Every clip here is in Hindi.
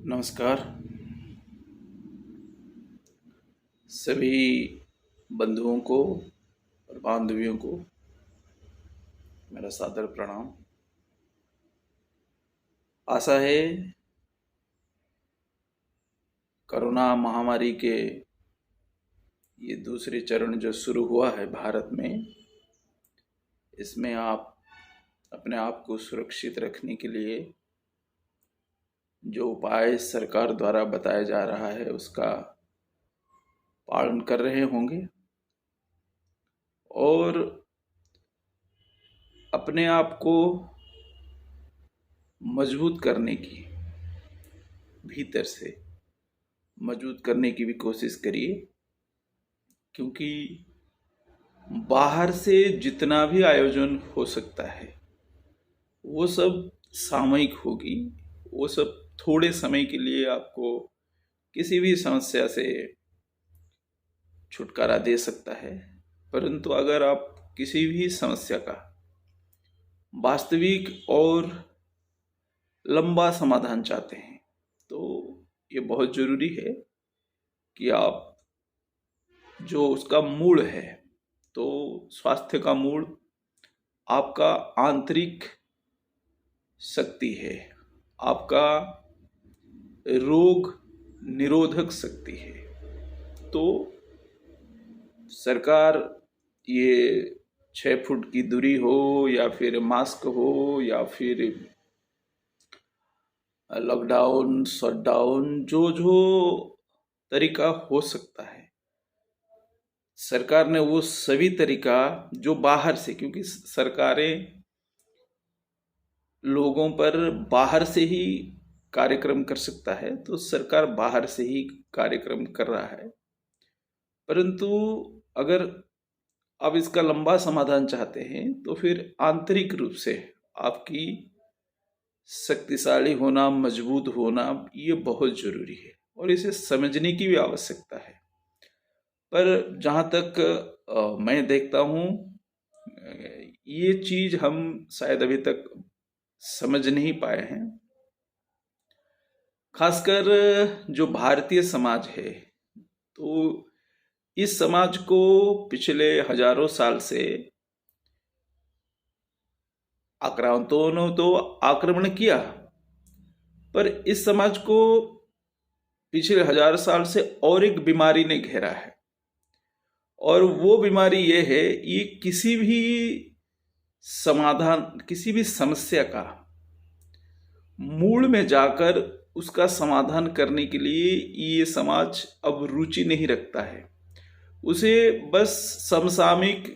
नमस्कार सभी बंधुओं को और बांधवियों को मेरा सादर प्रणाम। आशा है कोरोना महामारी के ये दूसरे चरण जो शुरू हुआ है भारत में, इसमें आप अपने आप को सुरक्षित रखने के लिए जो उपाय सरकार द्वारा बताया जा रहा है उसका पालन कर रहे होंगे और अपने आप को मजबूत करने की, भीतर से मजबूत करने की भी कोशिश करिए, क्योंकि बाहर से जितना भी आयोजन हो सकता है वो सब सामयिक होगी। वो सब थोड़े समय के लिए आपको किसी भी समस्या से छुटकारा दे सकता है, परंतु अगर आप किसी भी समस्या का वास्तविक और लंबा समाधान चाहते हैं तो ये बहुत ज़रूरी है कि आप जो उसका मूल है, तो स्वास्थ्य का मूल आपका आंतरिक शक्ति है, आपका रोग निरोधक शक्ति है। तो सरकार ये 6 फुट की दूरी हो या फिर मास्क हो या फिर लॉकडाउन, शटडाउन, जो जो तरीका हो सकता है, सरकार ने वो सभी तरीका जो बाहर से, क्योंकि सरकारें लोगों पर बाहर से ही कार्यक्रम कर सकता है, तो सरकार बाहर से ही कार्यक्रम कर रहा है। परंतु अगर आप इसका लंबा समाधान चाहते हैं तो फिर आंतरिक रूप से आपकी शक्तिशाली होना, मजबूत होना, ये बहुत जरूरी है और इसे समझने की भी आवश्यकता है। पर जहाँ तक मैं देखता हूँ, ये चीज हम शायद अभी तक समझ नहीं पाए हैं। खासकर जो भारतीय समाज है, तो इस समाज को पिछले हजारों साल से आक्रांतों ने तो आक्रमण किया, पर इस समाज को पिछले 1000 साल से और एक बीमारी ने घेरा है, और वो बीमारी ये है, ये किसी भी समाधान, किसी भी समस्या का मूल में जाकर उसका समाधान करने के लिए ये समाज अब रुचि नहीं रखता है। उसे बस समसामयिक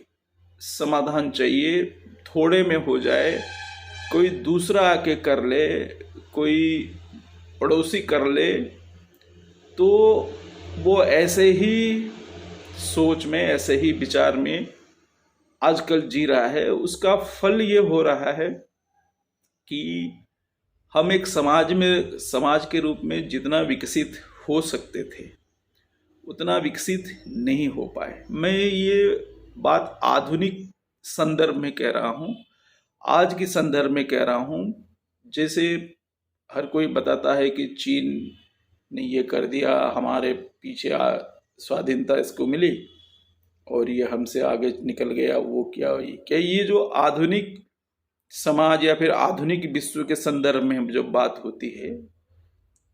समाधान चाहिए, थोड़े में हो जाए, कोई दूसरा आके कर ले, कोई पड़ोसी कर ले, तो वो ऐसे ही सोच में, ऐसे ही विचार में आजकल जी रहा है। उसका फल ये हो रहा है कि हम एक समाज के रूप में जितना विकसित हो सकते थे उतना विकसित नहीं हो पाए। मैं ये बात आधुनिक संदर्भ में कह रहा हूँ, आज के संदर्भ में कह रहा हूँ। जैसे हर कोई बताता है कि चीन ने ये कर दिया, हमारे पीछे स्वाधीनता इसको मिली और ये हमसे आगे निकल गया, वो क्या क्या। ये जो आधुनिक समाज या फिर आधुनिक विश्व के संदर्भ में जब बात होती है,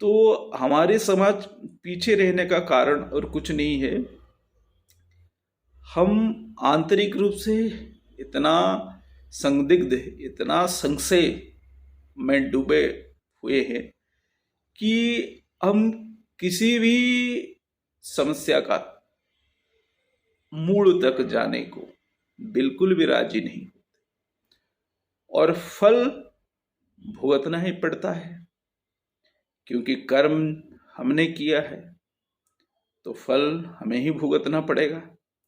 तो हमारे समाज पीछे रहने का कारण और कुछ नहीं है, हम आंतरिक रूप से इतना संदिग्ध, इतना संशय में डूबे हुए हैं कि हम किसी भी समस्या का मूल तक जाने को बिल्कुल भी राजी नहीं होते, और फल भुगतना ही पड़ता है, क्योंकि कर्म हमने किया है तो फल हमें ही भुगतना पड़ेगा,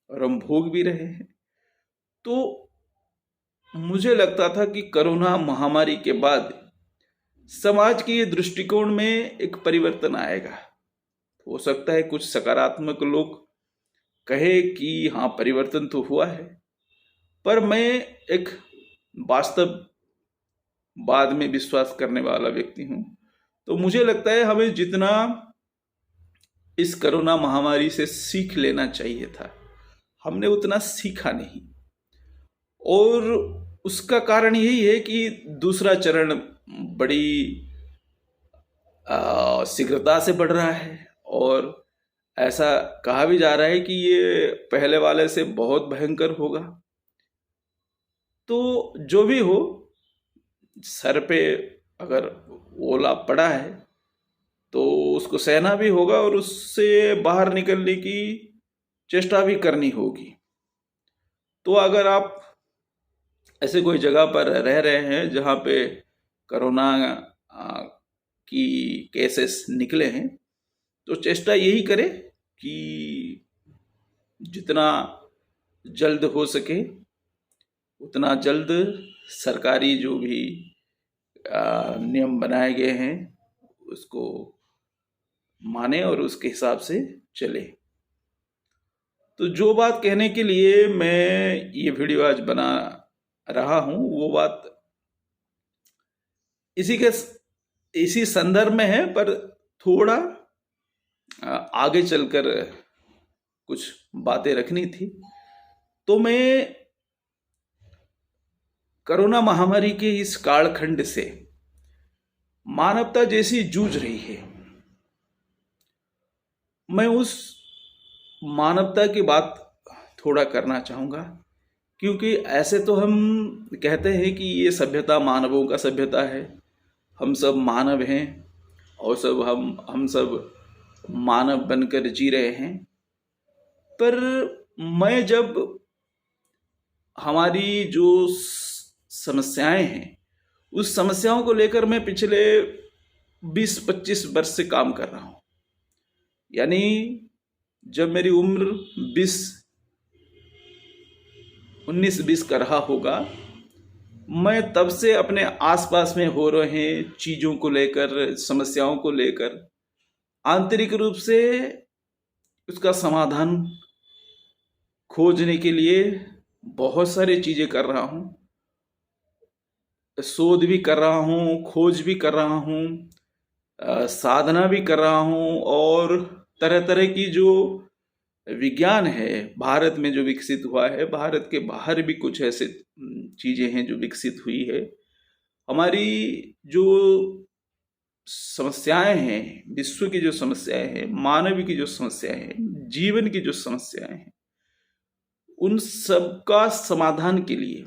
और हम भोग भी रहे हैं। तो मुझे लगता था कि कोरोना महामारी के बाद समाज के दृष्टिकोण में एक परिवर्तन आएगा। हो सकता है कुछ सकारात्मक लोग कहे कि हाँ, परिवर्तन तो हुआ है, पर मैं एक वास्तव बाद में विश्वास करने वाला व्यक्ति हूँ। तो मुझे लगता है हमें जितना इस कोरोना महामारी से सीख लेना चाहिए था, हमने उतना सीखा नहीं। और उसका कारण यही है कि दूसरा चरण बड़ी शीघ्रता से बढ़ रहा है, और ऐसा कहा भी जा रहा है कि ये पहले वाले से बहुत भयंकर होगा। तो जो भी हो, सर पे अगर ओला पड़ा है तो उसको सहना भी होगा और उससे बाहर निकलने की चेष्टा भी करनी होगी। तो अगर आप ऐसे कोई जगह पर रह रहे हैं जहाँ पे कोरोना की केसेस निकले हैं, तो चेष्टा यही करें कि जितना जल्द हो सके उतना जल्द सरकारी जो भी नियम बनाए गए हैं उसको माने और उसके हिसाब से चले। तो जो बात कहने के लिए मैं ये वीडियो आज बना रहा हूँ वो बात इसी संदर्भ में है, पर थोड़ा आगे चलकर कुछ बातें रखनी थी। तो मैं कोरोना महामारी के इस कालखंड से मानवता जैसी जूझ रही है, मैं उस मानवता की बात थोड़ा करना चाहूँगा। क्योंकि ऐसे तो हम कहते हैं कि ये सभ्यता मानवों का सभ्यता है, हम सब मानव हैं और हम सब मानव बनकर जी रहे हैं। पर मैं जब हमारी जो समस्याएं हैं उस समस्याओं को लेकर मैं पिछले 20-25 वर्ष से काम कर रहा हूँ। यानी जब मेरी उम्र 19-20 का रहा होगा, मैं तब से अपने आसपास में हो रहे चीज़ों को लेकर, समस्याओं को लेकर आंतरिक रूप से उसका समाधान खोजने के लिए बहुत सारी चीज़ें कर रहा हूँ, शोध भी कर रहा हूँ, खोज भी कर रहा हूँ, साधना भी कर रहा हूँ, और तरह तरह की जो विज्ञान है भारत में जो विकसित हुआ है, भारत के बाहर भी कुछ ऐसे चीज़ें हैं जो विकसित हुई है। हमारी जो समस्याएं हैं, विश्व की जो समस्याएं हैं, मानव की जो समस्याएं हैं, जीवन की जो समस्याएं हैं, उन सब का समाधान के लिए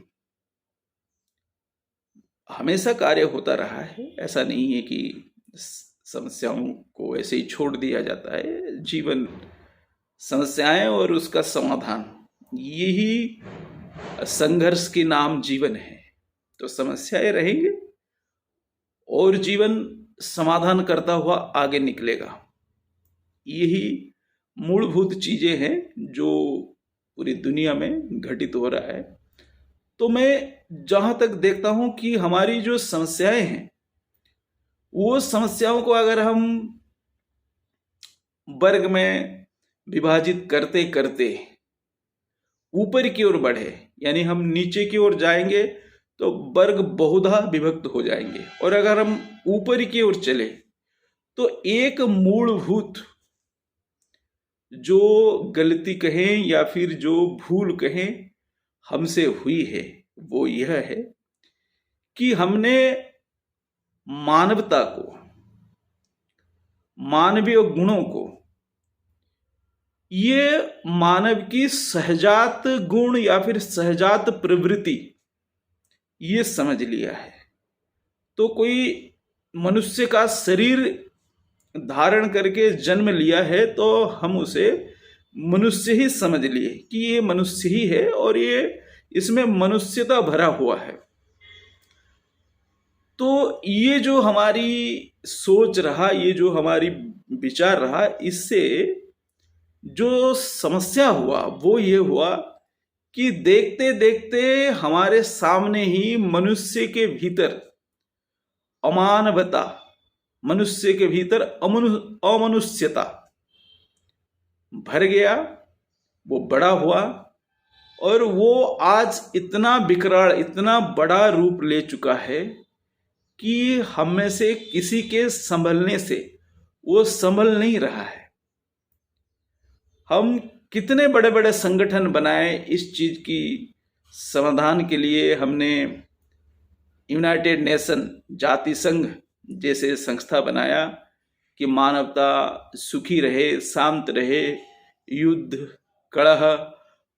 हमेशा कार्य होता रहा है। ऐसा नहीं है कि समस्याओं को ऐसे ही छोड़ दिया जाता है। जीवन, समस्याएं और उसका समाधान, यही संघर्ष के नाम जीवन है। तो समस्याएं रहेंगे और जीवन समाधान करता हुआ आगे निकलेगा। यही मूलभूत चीजें हैं जो पूरी दुनिया में घटित हो रहा है। तो मैं जहां तक देखता हूं कि हमारी जो समस्याएं हैं, वो समस्याओं को अगर हम वर्ग में विभाजित करते करते ऊपर की ओर बढ़े, यानी हम नीचे की ओर जाएंगे तो वर्ग बहुधा विभक्त हो जाएंगे, और अगर हम ऊपर की ओर चले तो एक मूलभूत जो गलती कहें या फिर जो भूल कहें हमसे हुई है, वो यह है कि हमने मानवता को, मानवीय गुणों को, ये मानव की सहजात गुण या फिर सहजात प्रवृत्ति ये समझ लिया है। तो कोई मनुष्य का शरीर धारण करके जन्म लिया है तो हम उसे मनुष्य ही समझ लिए कि ये मनुष्य ही है और ये इसमें मनुष्यता भरा हुआ है। तो ये जो हमारी सोच रहा, ये जो हमारी विचार रहा, इससे जो समस्या हुआ वो ये हुआ कि देखते देखते हमारे सामने ही मनुष्य के भीतर अमानवता, मनुष्य के भीतर अमनुष्यता भर गया, वो बड़ा हुआ और वो आज इतना विकराल, इतना बड़ा रूप ले चुका है कि हम में से किसी के संभलने से वो संभल नहीं रहा है। हम कितने बड़े बड़े संगठन बनाए इस चीज की समाधान के लिए। हमने यूनाइटेड नेशन जाति संघ जैसे संस्था बनाया कि मानवता सुखी रहे, शांत रहे, युद्ध, कलह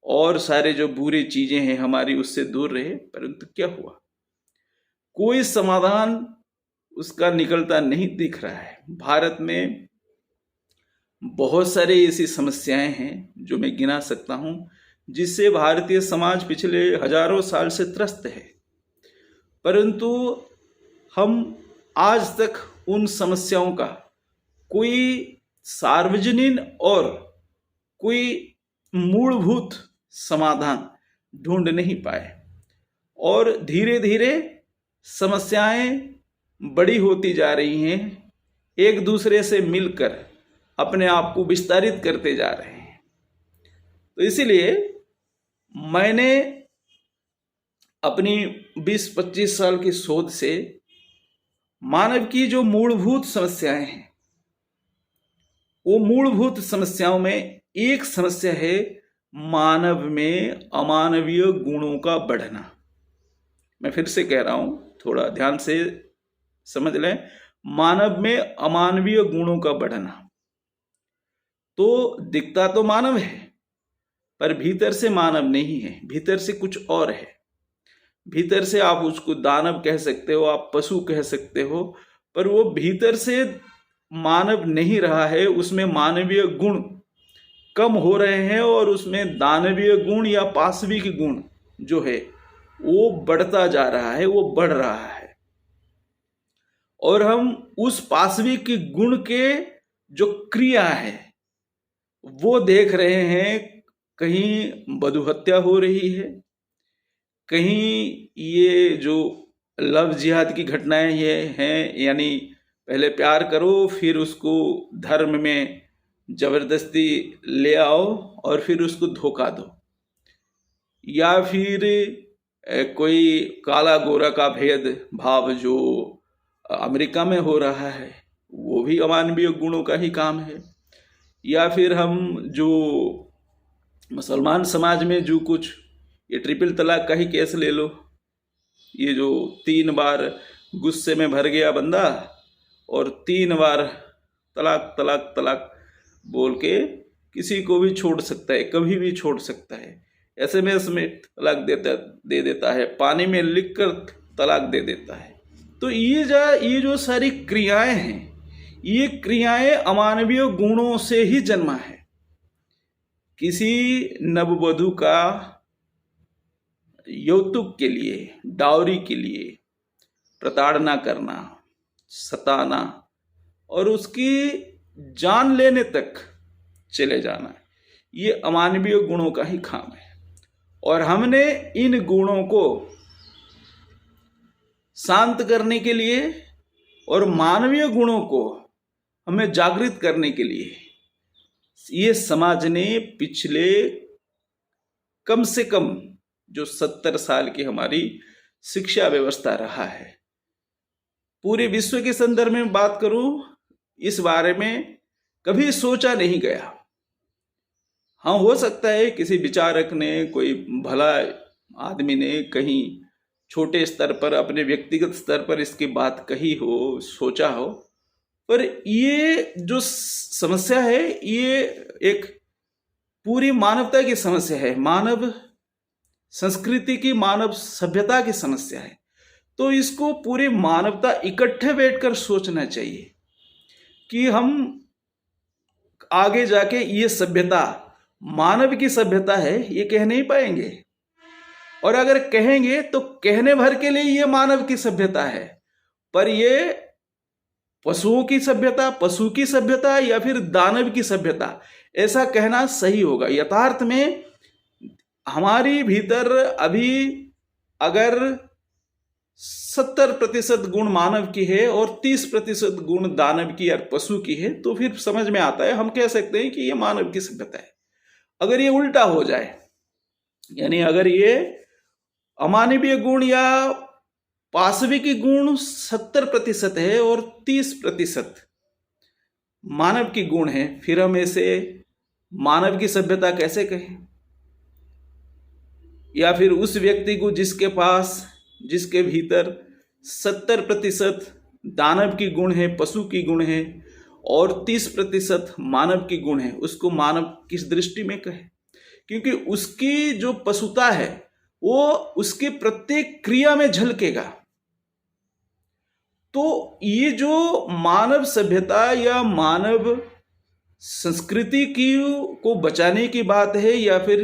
और सारे जो बुरी चीजें हैं हमारी उससे दूर रहे। परंतु क्या हुआ? कोई समाधान उसका निकलता नहीं दिख रहा है। भारत में बहुत सारी ऐसी समस्याएं हैं जो मैं गिना सकता हूं, जिससे भारतीय समाज पिछले हजारों साल से त्रस्त है। परंतु हम आज तक उन समस्याओं का कोई सार्वजनिक और कोई मूलभूत समाधान ढूंढ नहीं पाए, और धीरे धीरे समस्याएं बड़ी होती जा रही हैं, एक दूसरे से मिलकर अपने आप को विस्तारित करते जा रहे हैं। तो इसीलिए मैंने अपनी 20-25 साल की शोध से मानव की जो मूलभूत समस्याएं हैं, वो मूलभूत समस्याओं में एक समस्या है मानव में अमानवीय गुणों का बढ़ना। मैं फिर से कह रहा हूं, थोड़ा ध्यान से समझ लें। मानव में अमानवीय गुणों का बढ़ना। तो दिखता तो मानव है, पर भीतर से मानव नहीं है, भीतर से कुछ और है। भीतर से आप उसको दानव कह सकते हो, आप पशु कह सकते हो, पर वो भीतर से मानव नहीं रहा है। उसमें मानवीय गुण कम हो रहे हैं और उसमें दानवीय गुण या पाशविक गुण जो है वो बढ़ता जा रहा है, वो बढ़ रहा है। और हम उस पाशविक गुण के जो क्रिया है वो देख रहे हैं। कहीं बधुहत्या हो रही है, कहीं ये जो लव जिहाद की घटनाएं ये हैं, यानी पहले प्यार करो फिर उसको धर्म में जबरदस्ती ले आओ और फिर उसको धोखा दो, या फिर कोई काला गोरा का भेद भाव जो अमेरिका में हो रहा है वो भी अमानवीय गुणों का ही काम है। या फिर हम जो मुसलमान समाज में जो कुछ ये ट्रिपल तलाक का ही केस ले लो, ये जो 3 बार गुस्से में भर गया बंदा और 3 बार तलाक तलाक तलाक बोल के किसी को भी छोड़ सकता है, कभी भी छोड़ सकता है। SMS में तलाक दे देता है, पानी में लिखकर तलाक दे देता है। तो ये जो सारी क्रियाएं हैं, ये क्रियाएं अमानवीय गुणों से ही जन्मा है। किसी नववधू का यौतुक के लिए, डाउरी के लिए प्रताड़ना करना, सताना और उसकी जान लेने तक चले जाना, ये अमानवीय गुणों का ही काम है। और हमने इन गुणों को शांत करने के लिए और मानवीय गुणों को हमें जागृत करने के लिए ये समाज ने पिछले कम से कम जो 70 साल की हमारी शिक्षा व्यवस्था रहा है, पूरे विश्व के संदर्भ में बात करूं, इस बारे में कभी सोचा नहीं गया। हाँ, हो सकता है किसी विचारक ने, कोई भला आदमी ने कहीं छोटे स्तर पर, अपने व्यक्तिगत स्तर पर इसकी बात कही हो, सोचा हो, पर ये जो समस्या है ये एक पूरी मानवता की समस्या है, मानव संस्कृति की, मानव सभ्यता की समस्या है। तो इसको पूरी मानवता इकट्ठे बैठकर सोचना चाहिए कि हम आगे जाके ये सभ्यता मानव की सभ्यता है ये कह नहीं पाएंगे, और अगर कहेंगे तो कहने भर के लिए ये मानव की सभ्यता है, पर ये पशुओं की सभ्यता, पशु की सभ्यता या फिर दानव की सभ्यता, ऐसा कहना सही होगा। यथार्थ में हमारी भीतर अभी अगर 70% गुण मानव की है और 30% गुण दानव की या पशु की है, तो फिर समझ में आता है, हम कह सकते हैं कि ये मानव की सभ्यता है। अगर ये उल्टा हो जाए, यानी अगर ये अमानवीय गुण या पाशविकी गुण 70% है और 30% मानव की गुण है, फिर हम इसे मानव की सभ्यता कैसे कहें? या फिर उस व्यक्ति को जिसके भीतर 70% दानव की गुण है, पशु की गुण है, और 30% मानव की गुण है, उसको मानव किस दृष्टि में कहे? क्योंकि उसकी जो पशुता है वो उसकी प्रत्येक क्रिया में झलकेगा। तो ये जो मानव सभ्यता या मानव संस्कृति की को बचाने की बात है, या फिर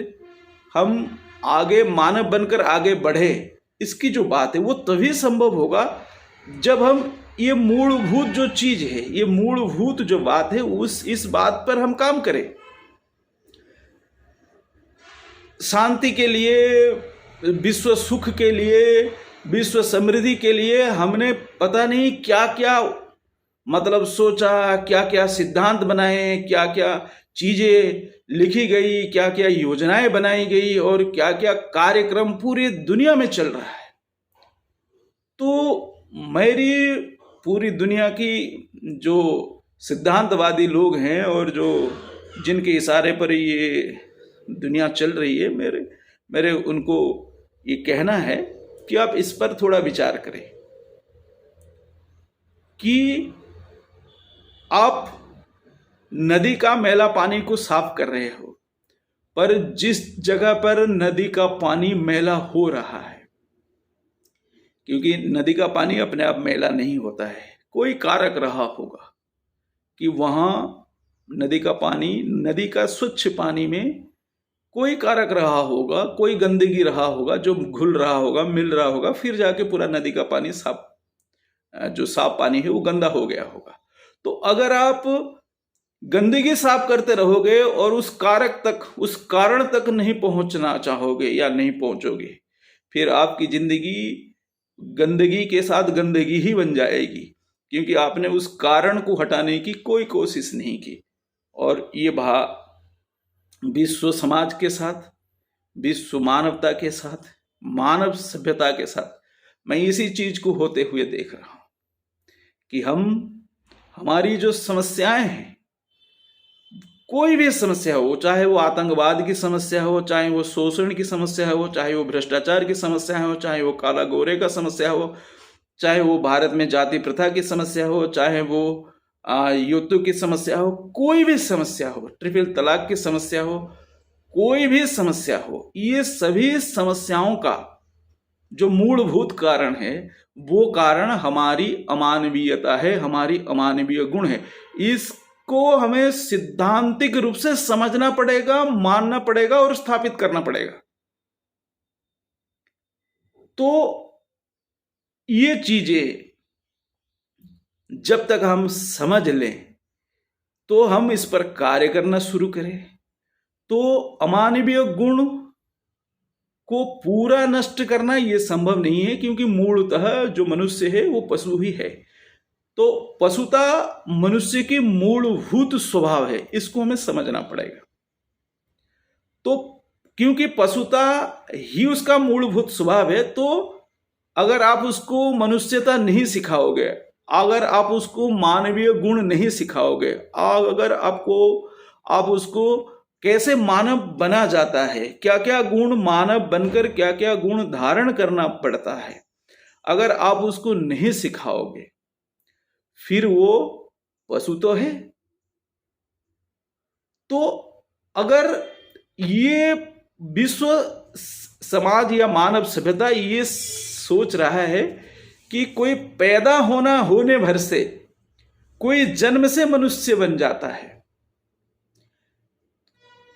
हम आगे मानव बनकर आगे बढ़े, इसकी जो बात है वो तभी संभव होगा जब हम ये मूलभूत जो चीज है, ये मूलभूत जो बात है, इस बात पर हम काम करें। शांति के लिए, विश्व सुख के लिए, विश्व समृद्धि के लिए हमने पता नहीं क्या क्या मतलब सोचा, क्या क्या सिद्धांत बनाए, क्या क्या चीजें लिखी गई, क्या क्या योजनाएं बनाई गई और क्या क्या कार्यक्रम पूरी दुनिया में चल रहा है। तो मेरी पूरी दुनिया की जो सिद्धांतवादी लोग हैं और जो जिनके इशारे पर ये दुनिया चल रही है, मेरे उनको ये कहना है कि आप इस पर थोड़ा विचार करें कि आप नदी का मैला पानी को साफ कर रहे हो, पर जिस जगह पर नदी का पानी मैला हो रहा है, क्योंकि नदी का पानी अपने आप मैला नहीं होता है, कोई कारक रहा होगा कि वहां नदी का स्वच्छ पानी में कोई कारक रहा होगा, कोई गंदगी रहा होगा जो घुल रहा होगा, मिल रहा होगा, फिर जाके पूरा नदी का पानी जो साफ पानी है वो गंदा हो गया होगा। तो अगर आप गंदगी साफ करते रहोगे और उस कारण तक नहीं पहुंचना चाहोगे या नहीं पहुंचोगे, फिर आपकी जिंदगी गंदगी के साथ गंदगी ही बन जाएगी, क्योंकि आपने उस कारण को हटाने की कोई कोशिश नहीं की। और ये विश्व समाज के साथ, विश्व मानवता के साथ, मानव सभ्यता के साथ मैं इसी चीज को होते हुए देख रहा हूं कि हमारी जो समस्याएं हैं, कोई भी समस्या हो, चाहे वो आतंकवाद की समस्या हो, चाहे वो शोषण की समस्या हो, चाहे वो भ्रष्टाचार की समस्या हो, चाहे वो काला गोरे का समस्या हो, चाहे वो भारत में जाति प्रथा की समस्या हो, चाहे वो युद्धों की समस्या हो, कोई भी समस्या हो, ट्रिपल तलाक की समस्या हो, कोई भी समस्या हो, ये सभी समस्याओं का जो मूलभूत कारण है वो कारण हमारी अमानवीयता है, हमारी अमानवीय गुण है। इसको हमें सिद्धांतिक रूप से समझना पड़ेगा, मानना पड़ेगा और स्थापित करना पड़ेगा। तो ये चीजें जब तक हम समझ लें तो हम इस पर कार्य करना शुरू करें, तो अमानवीय गुण को पूरा नष्ट करना ये संभव नहीं है, क्योंकि मूलतः जो मनुष्य है वो पशु ही है। तो पशुता मनुष्य की मूलभूत स्वभाव है, इसको हमें समझना पड़ेगा। तो क्योंकि पशुता ही उसका मूलभूत स्वभाव है, तो अगर आप उसको मनुष्यता नहीं सिखाओगे, अगर आप उसको मानवीय गुण नहीं सिखाओगे, अगर आप उसको कैसे मानव बना जाता है, क्या क्या गुण मानव बनकर क्या क्या गुण धारण करना पड़ता है, अगर आप उसको नहीं सिखाओगे, फिर वो पशु तो है। तो अगर ये विश्व समाज या मानव सभ्यता ये सोच रहा है कि कोई पैदा होने भर से, कोई जन्म से मनुष्य बन जाता है,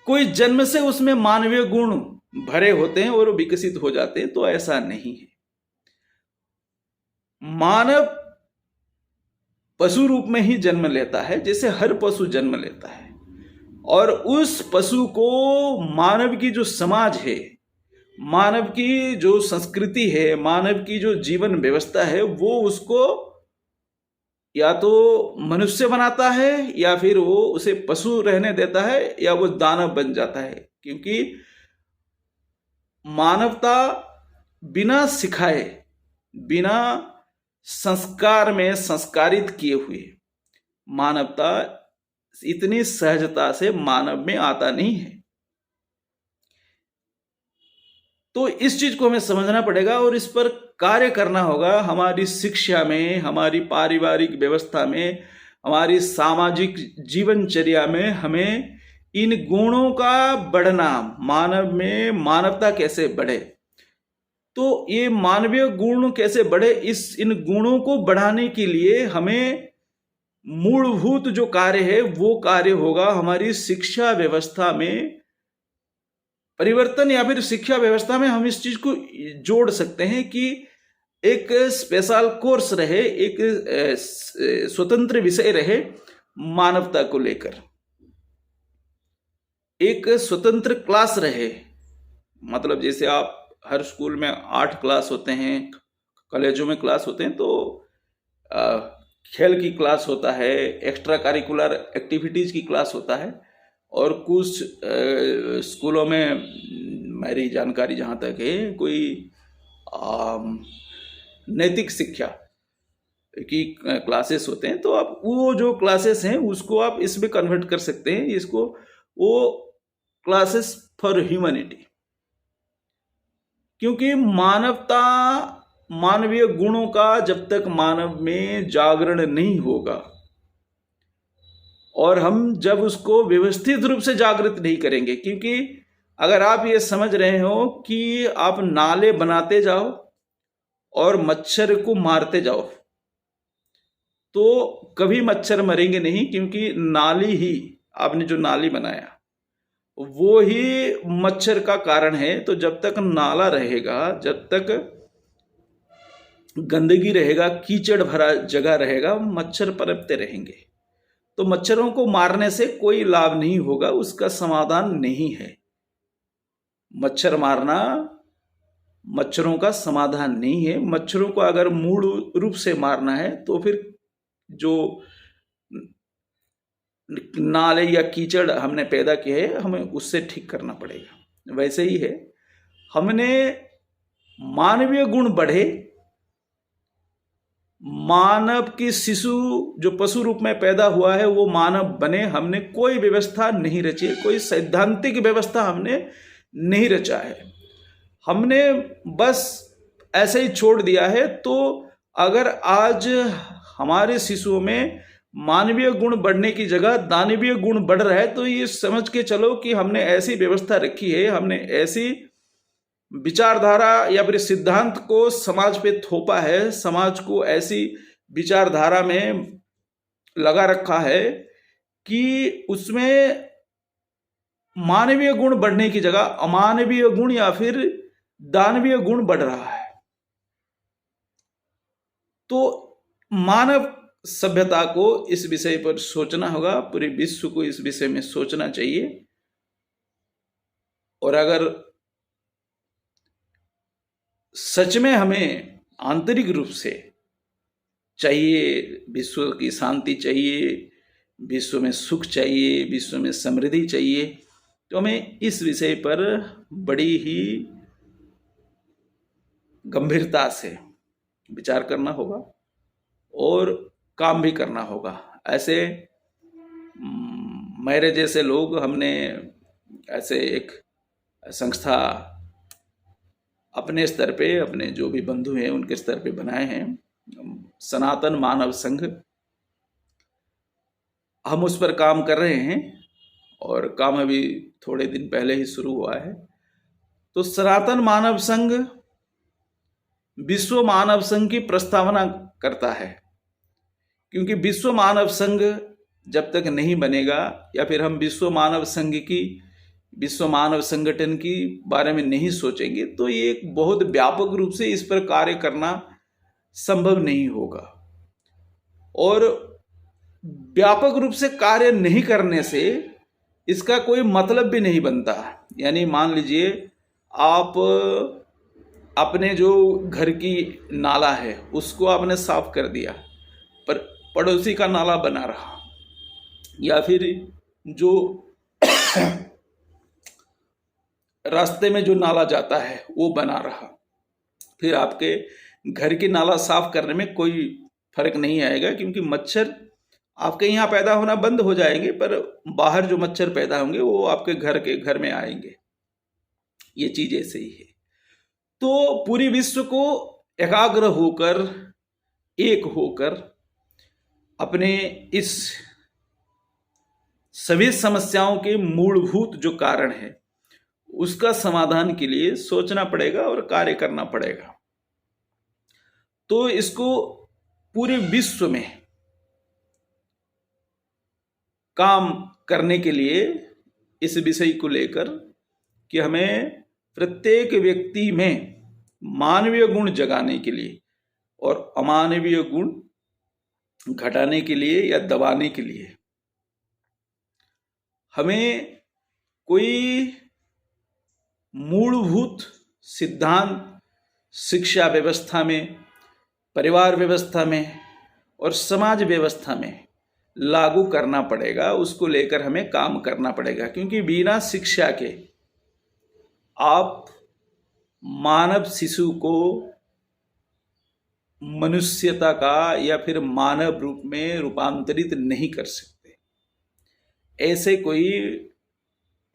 कोई जन्म से उसमें मानवीय गुण भरे होते हैं और विकसित हो जाते हैं, तो ऐसा नहीं है। मानव पशु रूप में ही जन्म लेता है, जैसे हर पशु जन्म लेता है, और उस पशु को मानव की जो समाज है, मानव की जो संस्कृति है, मानव की जो जीवन व्यवस्था है, वो उसको या तो मनुष्य बनाता है या फिर वो उसे पशु रहने देता है या वो दानव बन जाता है। क्योंकि मानवता बिना सिखाए बिना संस्कार में संस्कारित किए हुए मानवता इतनी सहजता से मानव में आता नहीं है। तो इस चीज को हमें समझना पड़ेगा और इस पर कार्य करना होगा। हमारी शिक्षा में, हमारी पारिवारिक व्यवस्था में, हमारी सामाजिक जीवनचर्या में हमें इन गुणों का बढ़ना, मानव में मानवता कैसे बढ़े, तो ये मानवीय गुण कैसे बढ़े, इन गुणों को बढ़ाने के लिए हमें मूलभूत जो कार्य है वो कार्य होगा हमारी शिक्षा व्यवस्था में परिवर्तन, या फिर शिक्षा व्यवस्था में हम इस चीज को जोड़ सकते हैं कि एक स्पेशल कोर्स रहे, एक स्वतंत्र विषय रहे मानवता को लेकर, एक स्वतंत्र क्लास रहे। मतलब जैसे आप हर स्कूल में 8 क्लास होते हैं, कॉलेजों में क्लास होते हैं, तो खेल की क्लास होता है, एक्स्ट्रा करिकुलर एक्टिविटीज की क्लास होता है, और कुछ स्कूलों में मेरी जानकारी जहाँ तक है कोई नैतिक शिक्षा की क्लासेस होते हैं। तो आप वो जो क्लासेस हैं उसको आप इसमें कन्वर्ट कर सकते हैं, इसको वो क्लासेस फॉर ह्यूमैनिटी, क्योंकि मानवता, मानवीय गुणों का जब तक मानव में जागरण नहीं होगा और हम जब उसको व्यवस्थित रूप से जागृत नहीं करेंगे, क्योंकि अगर आप ये समझ रहे हो कि आप नाले बनाते जाओ और मच्छर को मारते जाओ तो कभी मच्छर मरेंगे नहीं, क्योंकि नाली ही, आपने जो नाली बनाया वो ही मच्छर का कारण है। तो जब तक नाला रहेगा, जब तक गंदगी रहेगा, कीचड़ भरा जगह रहेगा, मच्छर पनपते रहेंगे। तो मच्छरों को मारने से कोई लाभ नहीं होगा, उसका समाधान नहीं है। मच्छर मारना मच्छरों का समाधान नहीं है। मच्छरों को अगर मूल रूप से मारना है तो फिर जो नाले या कीचड़ हमने पैदा किए हैं हमें उससे ठीक करना पड़ेगा। वैसे ही है, हमने मानवीय गुण बढ़े, मानव की शिशु जो पशु रूप में पैदा हुआ है वो मानव बने, हमने कोई व्यवस्था नहीं रची है, कोई सैद्धांतिक व्यवस्था हमने नहीं रचा है, हमने बस ऐसे ही छोड़ दिया है। तो अगर आज हमारे शिशुओं में मानवीय गुण बढ़ने की जगह दानवीय गुण बढ़ रहा है तो ये समझ के चलो कि हमने ऐसी व्यवस्था रखी है, हमने ऐसी विचारधारा या फिर सिद्धांत को समाज पे थोपा है, समाज को ऐसी विचारधारा में लगा रखा है कि उसमें मानवीय गुण बढ़ने की जगह अमानवीय गुण या फिर दानवीय गुण बढ़ रहा है। तो मानव सभ्यता को इस विषय पर सोचना होगा, पूरे विश्व को इस विषय में सोचना चाहिए। और अगर सच में हमें आंतरिक रूप से चाहिए, विश्व की शांति चाहिए, विश्व में सुख चाहिए, विश्व में समृद्धि चाहिए, तो हमें इस विषय पर बड़ी ही गंभीरता से विचार करना होगा और काम भी करना होगा। ऐसे मेरे जैसे लोग, हमने ऐसे एक संस्था अपने स्तर पे, अपने जो भी बंधु हैं उनके स्तर पे बनाए हैं, सनातन मानव संघ। हम उस पर काम कर रहे हैं और काम अभी थोड़े दिन पहले ही शुरू हुआ है। तो सनातन मानव संघ विश्व मानव संघ की प्रस्तावना करता है, क्योंकि विश्व मानव संघ जब तक नहीं बनेगा या फिर हम विश्व मानव संघ की, विश्व मानव संगठन की बारे में नहीं सोचेंगे तो ये एक बहुत व्यापक रूप से इस पर कार्य करना संभव नहीं होगा। और व्यापक रूप से कार्य नहीं करने से इसका कोई मतलब भी नहीं बनता। यानी मान लीजिए आप अपने जो घर की नाला है उसको आपने साफ कर दिया, पर पड़ोसी का नाला बना रहा, या फिर जो रास्ते में जो नाला जाता है वो बना रहा, फिर आपके घर के नाला साफ करने में कोई फर्क नहीं आएगा, क्योंकि मच्छर आपके यहाँ पैदा होना बंद हो जाएंगे, पर बाहर जो मच्छर पैदा होंगे वो आपके घर में आएंगे। ये चीज ऐसे ही है। तो पूरी विश्व को एकाग्र होकर, एक होकर अपने इस सभी समस्याओं के मूलभूत जो कारण है उसका समाधान के लिए सोचना पड़ेगा और कार्य करना पड़ेगा। तो इसको पूरे विश्व में काम करने के लिए इस विषय को लेकर कि हमें प्रत्येक व्यक्ति में मानवीय गुण जगाने के लिए और अमानवीय गुण घटाने के लिए या दबाने के लिए हमें कोई मूलभूत सिद्धांत शिक्षा व्यवस्था में, परिवार व्यवस्था में और समाज व्यवस्था में लागू करना पड़ेगा। उसको लेकर हमें काम करना पड़ेगा, क्योंकि बिना शिक्षा के आप मानव शिशु को मनुष्यता का या फिर मानव रूप में रूपांतरित नहीं कर सकते। ऐसे कोई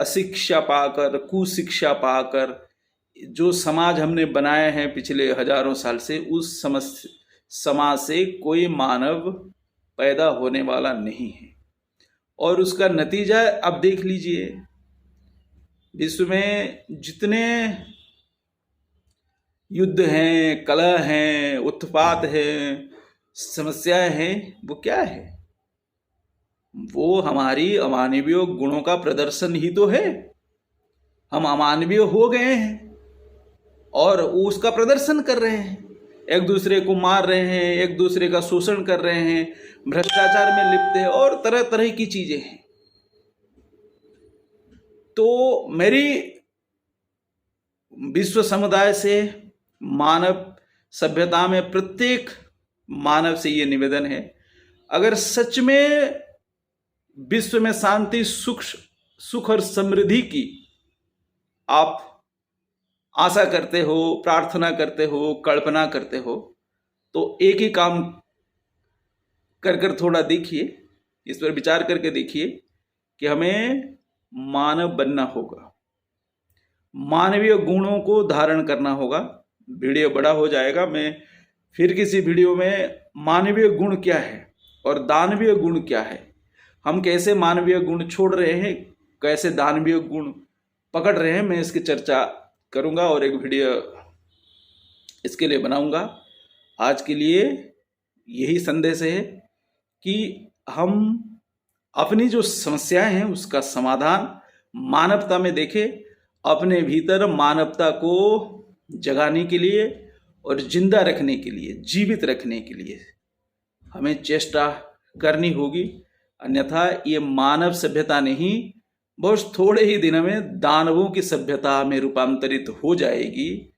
अशिक्षा पाकर, कुशिक्षा पाकर जो समाज हमने बनाए हैं पिछले हजारों साल से, उस समाज से कोई मानव पैदा होने वाला नहीं है। और उसका नतीजा अब देख लीजिए, विश्व में जितने युद्ध हैं, कलह हैं, उत्पात हैं, समस्याएं हैं, वो क्या है? वो हमारी अमानवीय गुणों का प्रदर्शन ही तो है। हम अमानवीय हो गए हैं और उसका प्रदर्शन कर रहे हैं, एक दूसरे को मार रहे हैं, एक दूसरे का शोषण कर रहे हैं, भ्रष्टाचार में लिप्त है और तरह तरह की चीजें हैं। तो मेरी विश्व समुदाय से, मानव सभ्यता में प्रत्येक मानव से ये निवेदन है, अगर सच में विश्व में शांति, सुख और समृद्धि की आप आशा करते हो, प्रार्थना करते हो, कल्पना करते हो, तो एक ही काम कर थोड़ा देखिए, इस पर विचार करके देखिए कि हमें मानव बनना होगा, मानवीय गुणों को धारण करना होगा। वीडियो बड़ा हो जाएगा, मैं फिर किसी वीडियो में मानवीय गुण क्या है और दानवीय गुण क्या है, हम कैसे मानवीय गुण छोड़ रहे हैं, कैसे दानवीय गुण पकड़ रहे हैं, मैं इसकी चर्चा करूंगा और एक वीडियो इसके लिए बनाऊंगा। आज के लिए यही संदेश है कि हम अपनी जो समस्याएं हैं उसका समाधान मानवता में देखें, अपने भीतर मानवता को जगाने के लिए और जिंदा रखने के लिए, जीवित रखने के लिए हमें चेष्टा करनी होगी। अन्यथा ये मानव सभ्यता नहीं, बहुत थोड़े ही दिनों में दानवों की सभ्यता में रूपांतरित हो जाएगी।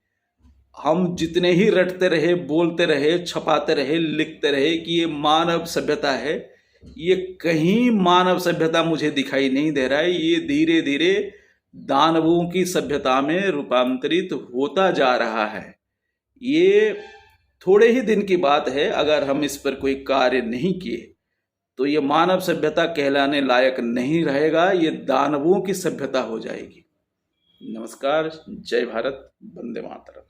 हम जितने ही रटते रहे, बोलते रहे, छपाते रहे, लिखते रहे कि ये मानव सभ्यता है, ये कहीं मानव सभ्यता मुझे दिखाई नहीं दे रहा है। ये धीरे धीरे दानवों की सभ्यता में रूपांतरित होता जा रहा है। ये थोड़े ही दिन की बात है। अगर हम इस पर कोई कार्य नहीं किए तो ये मानव सभ्यता कहलाने लायक नहीं रहेगा, ये दानवों की सभ्यता हो जाएगी। नमस्कार, जय भारत, वंदे मातरम।